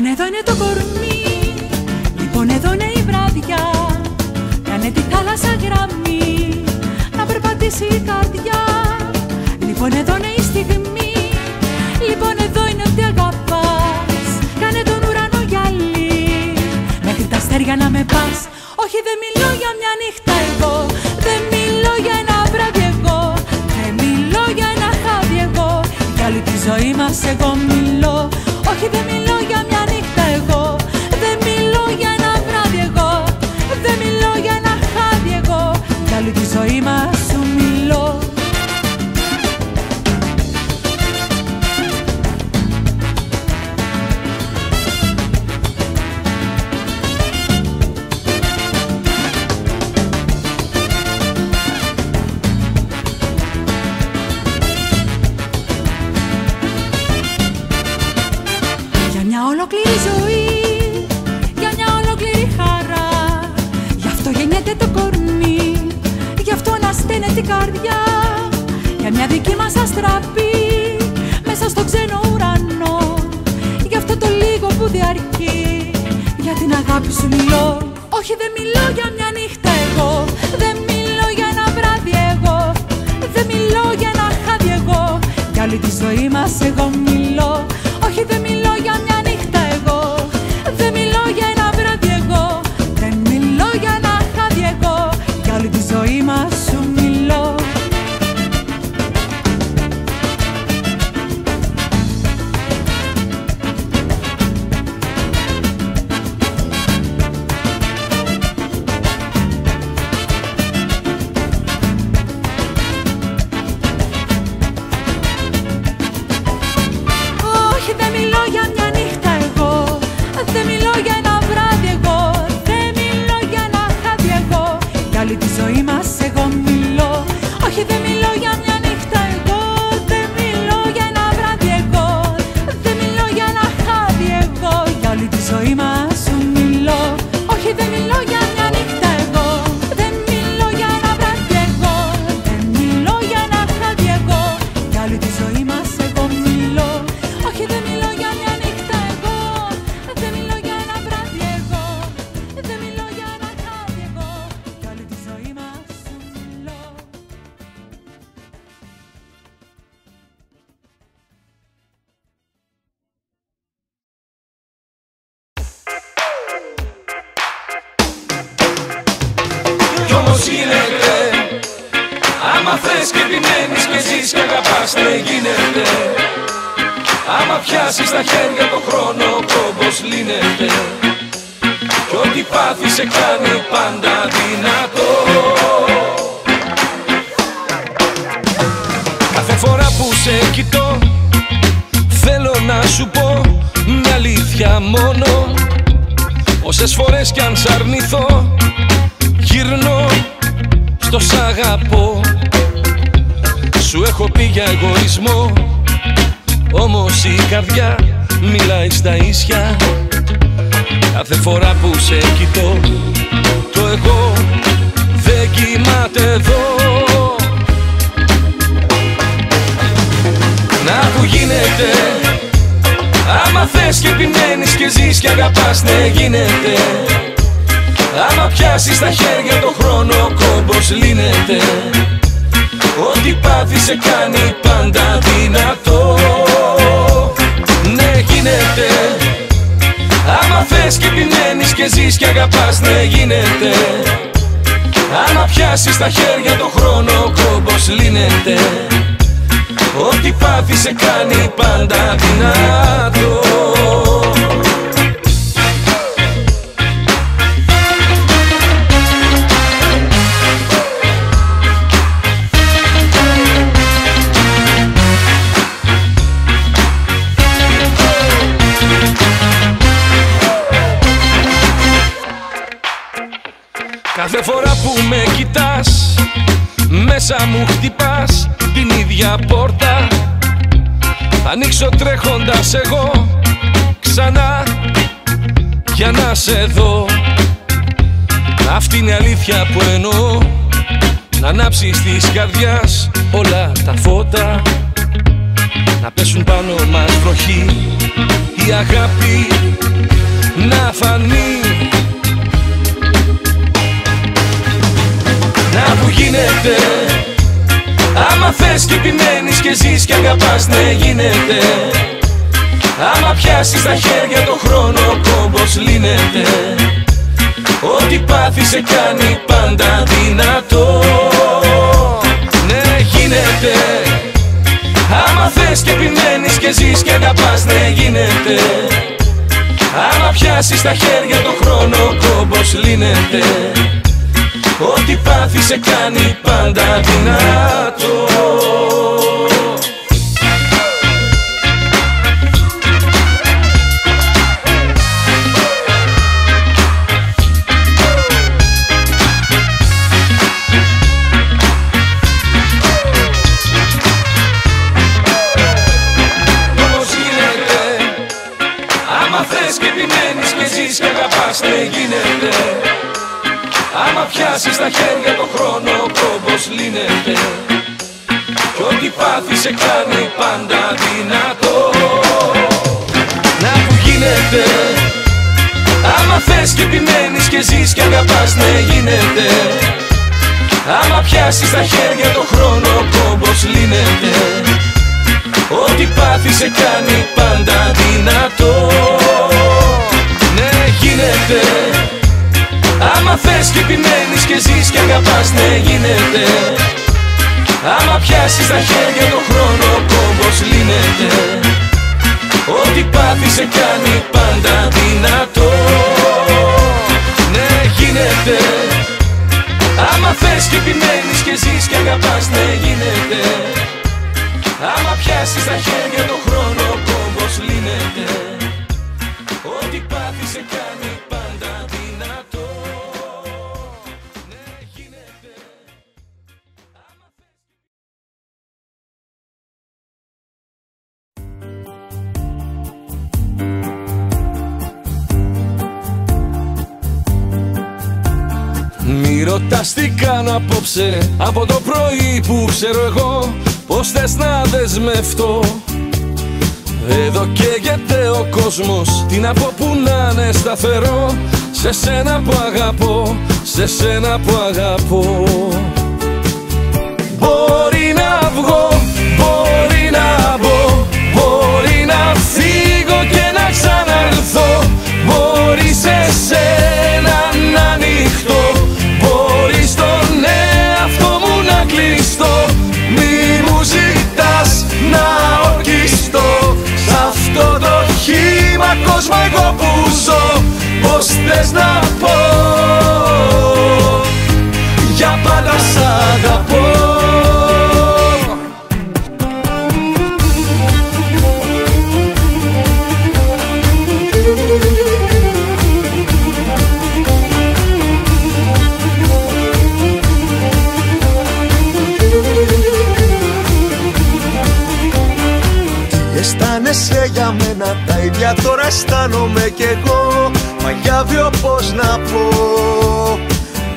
Λοιπόν εδώ είναι το κορμί, λοιπόν εδώ είναι η βράδια. Κάνε τη θάλασσα γραμμή, να περπατήσει η καρδιά. Λοιπόν εδώ είναι η στιγμή, λοιπόν εδώ είναι ότι αγαπάς. Κάνε τον ουρανό γυαλί, μέχρι τα αστέρια να με πας. Όχι, δεν μιλώ για μια νύχτα εγώ, δεν μιλώ για ένα βράδυ εγώ, δεν μιλώ για ένα χάδι εγώ, για όλη τη ζωή μας εγώ μιλώ. Όχι, δεν μιλώ για μια νύχτα εγώ, δεν μιλώ για ένα βράδυ εγώ, δεν μιλώ για ένα χάδι εγώ, για όλη τη ζωή μας σου μιλώ. Ολόκληρη ζωή, για μια ολόκληρη χαρά. Γι' αυτό γεννιέται το κορμί, γι' αυτό ανασταίνεται την καρδιά. Για μια δική μας αστραπή, μέσα στο ξένο ουρανό. Γι' αυτό το λίγο που διαρκεί, για την αγάπη σου μιλώ. Όχι, δεν μιλώ για μια νύχτα εγώ, δεν μιλώ για ένα βράδυ εγώ, δεν μιλώ για ένα χάδι εγώ, για όλη τη ζωή μας εγώ μιλώ. Όχι, δεν μιλώ για μια νύχτα εγώ, δεν μιλώ για ένα βράδυ εγώ, δεν μιλώ για ένα χάδι εγώ, για όλη τη ζωή μας σου μιλώ. Δεν μιλώ για μια νύχτα εγώ, δεν μιλώ για ένα βράδυ εγώ, δεν μιλώ για ένα χάδι εγώ, για όλη τη ζωή μας εγώ μιλώ. Όχι, δεν μιλώ για μια νύχτα εγώ, δεν μιλώ για ένα βράδυ εγώ, δεν μιλώ για ένα χάδι εγώ, για όλη τη ζωή μας σου μιλώ. Όχι, δεν μιλώ για μια νύχτα εγώ, δεν μιλώ για ένα βράδυ εγώ, δεν μιλώ για ένα χάδι εγώ, για όλη τη ζωή μας εγώ μιλώ. Όχι, δεν μιλώ για μια νύχτα εγώ, δεν μιλώ για ένα βράδυ εγώ, δεν μιλώ για ένα χάδι εγώ, για όλη τη ζωή μας σου μιλώ. Κι όμως γίνεται, άμα θες και επιμένεις και ζεις και αγαπάς, ναι γίνεται. Άμα πιάσεις στα χέρια το χρόνο, ο κόμπος λύνεται. Κι ό,τι πάθει σε κάνει πάντα δυνατό. Κάθε φορά που σε κοιτώ, θέλω να σου πω μια αλήθεια μόνο. Όσες φορές κι αν σ' αρνηθώ, γυρνώ στο σ' αγαπώ. Σου έχω πει για εγωισμό, όμως η καρδιά μιλάει στα ίσια. Κάθε φορά που σε κοιτώ, το εγώ δεν κοιμάται εδώ. Να που γίνεται, άμα θες και επιμένεις και ζεις και αγαπάς, ναι γίνεται. Άμα πιάσεις στα χέρια το χρόνο, ο κόμπος λύνεται. Ό,τι πάθει σε κάνει πάντα δυνατό. Ναι γίνεται, άμα θες και επιμένεις και ζεις και αγαπάς, ναι γίνεται. Άμα πιάσεις στα χέρια το χρόνο, ο κόμπος λύνεται. Ό,τι πάθει σε κάνει πάντα δυνατό. Κάθε φορά που με κοιτάς, μέσα μου χτυπάς την ίδια πόρτα. Θα ανοίξω τρέχοντας εγώ ξανά για να σε δω. Αυτή είναι η αλήθεια που εννοώ, να ανάψεις της καρδιάς όλα τα φώτα, να πέσουν πάνω μας βροχή η αγάπη να φανεί. Να που γίνεται, άμα θες και επιμένεις και ζεις και αγαπάς, ναι γίνεται. Άμα πιάσεις στα χέρια το χρόνο, ο κόμπος λύνεται. Ό,τι πάθει σε κάνει πάντα δυνατό. Ναι γίνεται, άμα θες και επιμένεις και ζεις και αγαπάς, ναι γίνεται. Άμα πιάσεις στα χέρια το χρόνο, ο κόμπος λύνεται. Ό,τι πάθει σε κάνει πάντα δυνατό. Και επιμένεις και ζεις και αγαπάς, ναι γίνεται. Άμα πιάσεις στα χέρια το χρόνο, ο κόμπος λύνεται. Κι ό,τι πάθει σε κάνει πάντα δυνατό. Να που γίνεται, άμα θες και επιμένεις και ζεις και αγαπάς, ναι γίνεται. Άμα πιάσεις στα χέρια το χρόνο, ο κόμπος λύνεται. Ό,τι πάθει σε κάνει πάντα δυνατό. Ναι γίνεται, άμα θες και επιμένεις και ζεις και αγαπάς, ναι γίνεται. Άμα πιάσεις τα χέρια το χρόνο, ο κόμπος λύνεται. Ό,τι πάθει σε κάνει πάντα δυνατό. Ναι γίνεται, άμα θες και επιμένεις και ζεις και αγαπάς, ναι γίνεται. Άμα πιάσεις τα χέρια το χρόνο, ο κόμπος λύνεται. Ό,τι πάθει σε κάνει πάντα δυνατό. Ναι γίνεται. Μη ρωτάς τι κάνω απόψε, από το πρωί που ξέρω εγώ πως θες να δεσμευτώ. Εδώ καίγεται ο κόσμος, τι να πω που να είναι σταθερό. Σε σένα που αγαπώ, σε σένα που αγαπώ. Μπορεί να βγω, μπορεί να μπω, μπορεί να φύγω και να ξαναρθώ. Μπορεί σε σένα να ανοιχτώ, μπορεί στον εαυτό μου να κλειστώ. Μη μου ζητάς να ορκιστώ, σ' αυτό το χύμα κόσμο εγώ που ζω. Πως θες να πω, για πάντα σ' αγαπώ. Αισθάνεσαι για μένα τα ίδια τώρα αισθάνομαι κι εγώ. Μα για δυο πως να πω,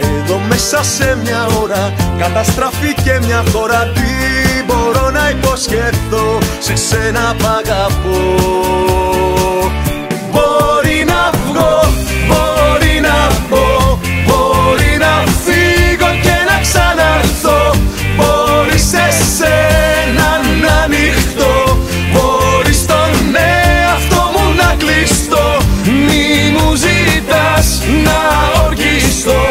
εδώ μέσα σε μια ώρα καταστραφεί μια χώρα. Τι μπορώ να υποσχεθώ σε σένα που αγαπώ. Μπορεί να βγω, μπορεί να μπω, μπορεί να φύγω και να ξαναρθώ. Μπορεί σε σένα να ανοιχτώ, μπορεί στον εαυτό μου να κλειστώ. Μη μου ζητάς να ορκιστώ,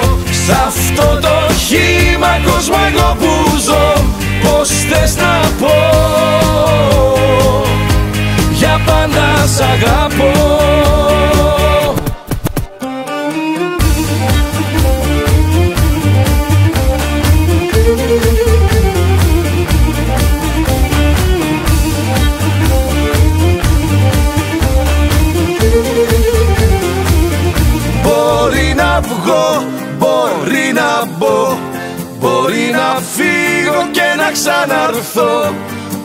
σ' αυτό το χύμα κόσμο εγώ που ζω. Πως θες να πω, για πάντα σ' αγαπώ. Μπορεί να βγω, μπορεί να μπω, μπορεί να φύγω και να ξαναρθώ.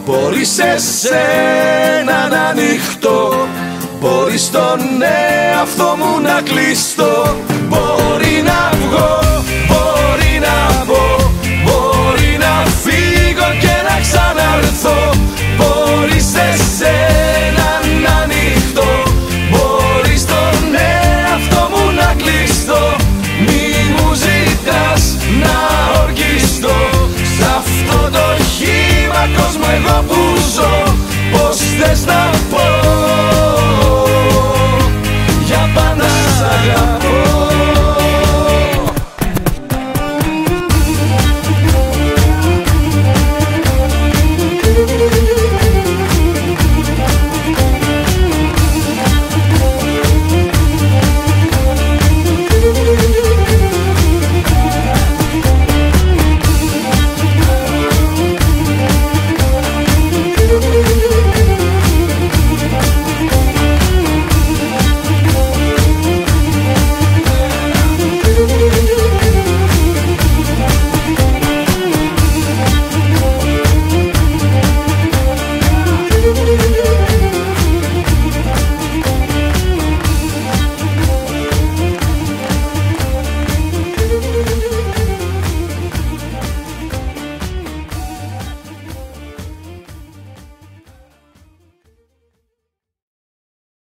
Μπορεί σε σένα να ανοιχτώ, μπορεί στον εαυτό μου να κλειστώ. Μπορεί να βγω, μπορεί να μπω, μπορεί να φύγω και να ξαναρθώ. Μπορεί σε σένα να ανοιχτώ, κόσμο εγώ που ζω. Πως θες να